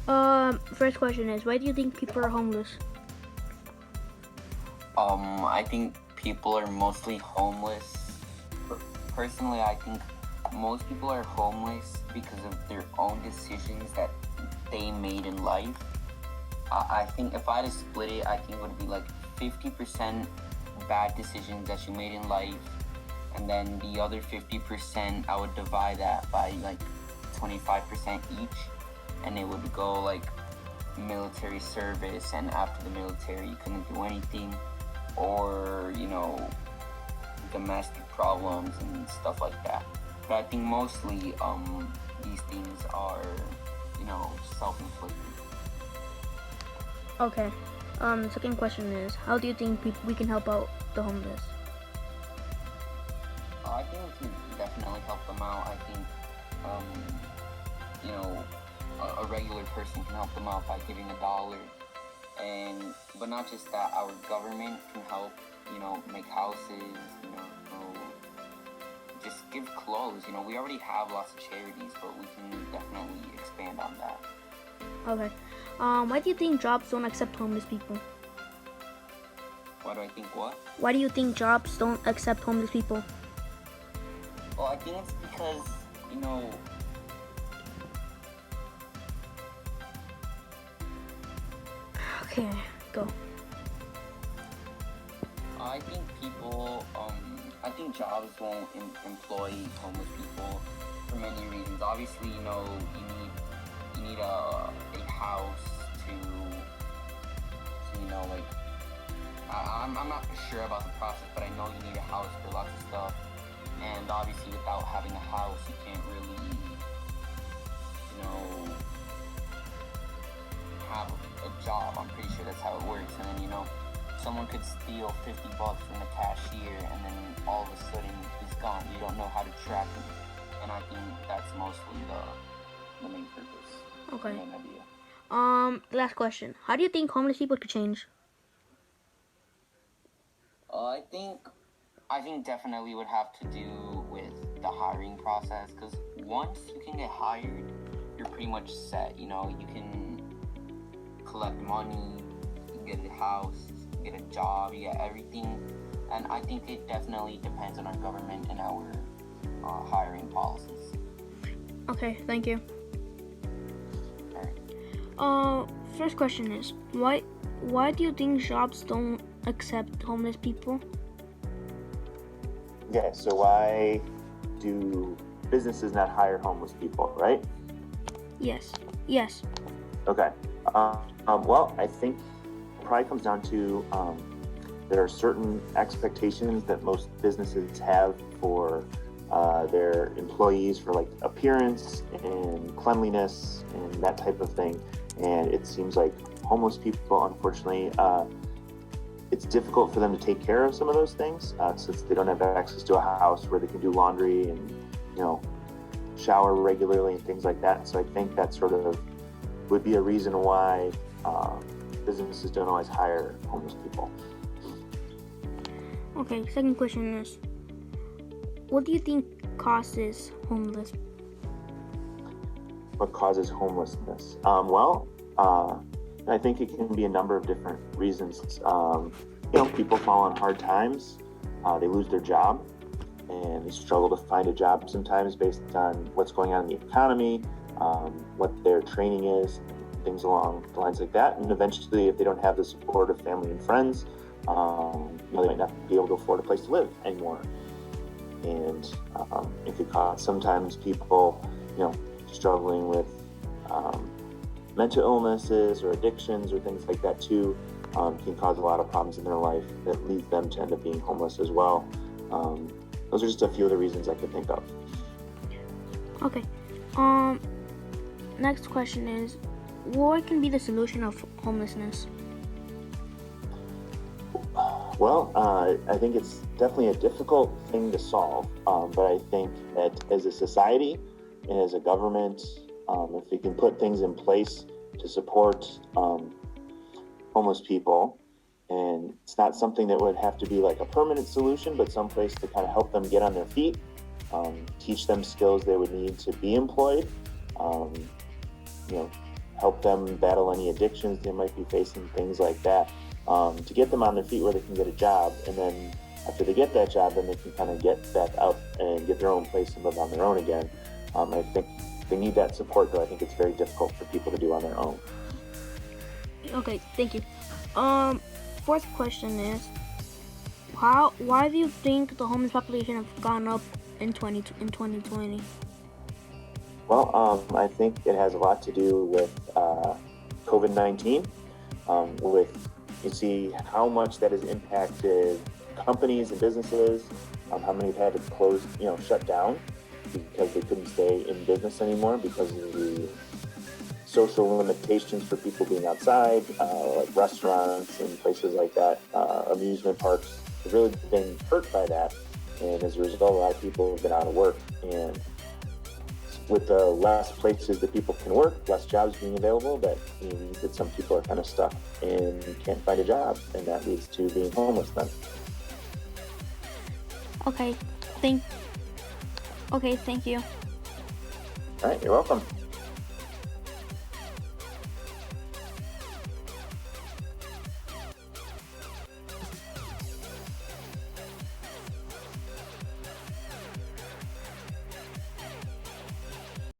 First question is, why do you think people are homeless? I think people are mostly homeless. Personally, I think most people are homeless because of their own decisions that they made in life. I think if I had to split it, I think it would be like 50% bad decisions that you made in life, and then the other 50% I would divide that by like 25% each, and it would go like military service, and after the military you couldn't do anything, or domestic problems and stuff like that. But I think mostly these things are self-inflicted. Okay. Second question is, how do you think we can help out the homeless? I think we can definitely help them out. I think a regular person can help them out by giving $1, but not just that. Our government can help. Make houses. Just give clothes. We already have lots of charities, but we can definitely expand on that. Okay. Why do you think jobs don't accept homeless people? Why do I think what? Why do you think jobs don't accept homeless people? Well, I think it's because, Okay, go. I think I think jobs won't employ homeless people for many reasons. Obviously, you need a house to like, I'm not sure about the process, but I know you need a house for lots of stuff. And obviously, without having a house, you can't really, have a job. I'm pretty sure that's how it works. And then, someone could steal $50 from the cashier, and then all of a sudden he's gone. You don't know how to track him. And I think that's mostly the main purpose. Okay. The main idea. Last question. How do you think homeless people could change? I think definitely would have to do with the hiring process, because once you can get hired, you're pretty much set. You can collect money, you get a house, you get a job, you get everything. And I think it definitely depends on our government and our hiring policies. Okay, thank you. All right. First question is, why do you think jobs don't accept homeless people? Okay, so why do businesses not hire homeless people, right? Yes. Okay. Well, I think it probably comes down to there are certain expectations that most businesses have for their employees, for like appearance and cleanliness and that type of thing. And it seems like homeless people, unfortunately, it's difficult for them to take care of some of those things since they don't have access to a house where they can do laundry and shower regularly and things like that. So I think that sort of would be a reason why businesses don't always hire homeless people. Okay, second question is, what do you think causes homeless? What causes homelessness? I think it can be a number of different reasons. People fall on hard times, they lose their job, and they struggle to find a job sometimes based on what's going on in the economy, what their training is, things along the lines like that. And eventually, if they don't have the support of family and friends, they might not be able to afford a place to live anymore. And it could cause sometimes people, struggling with mental illnesses or addictions or things like that too, can cause a lot of problems in their life that leads them to end up being homeless as well. Those are just a few of the reasons I could think of. Okay. Next question is, what can be the solution of homelessness? Well, I think it's definitely a difficult thing to solve, but I think that as a society and as a government, if we can put things in place to support homeless people, and it's not something that would have to be like a permanent solution, but some place to kind of help them get on their feet, teach them skills they would need to be employed, help them battle any addictions they might be facing, things like that, to get them on their feet where they can get a job. And then after they get that job, then they can kind of get back out and get their own place and live on their own again. I think they need that support, though. I think it's very difficult for people to do on their own. Okay, thank you. Fourth question is, why do you think the homeless population have gone up in 2020? Well, I think it has a lot to do with COVID-19. With you see how much that has impacted companies and businesses, how many have had to close, shut down because they couldn't stay in business anymore because of the social limitations for people being outside, like restaurants and places like that, amusement parks have really been hurt by that. And as a result, a lot of people have been out of work. And with the less places that people can work, less jobs being available, that means that some people are kind of stuck and can't find a job, and that leads to being homeless then. Okay, thank you. All right, you're welcome.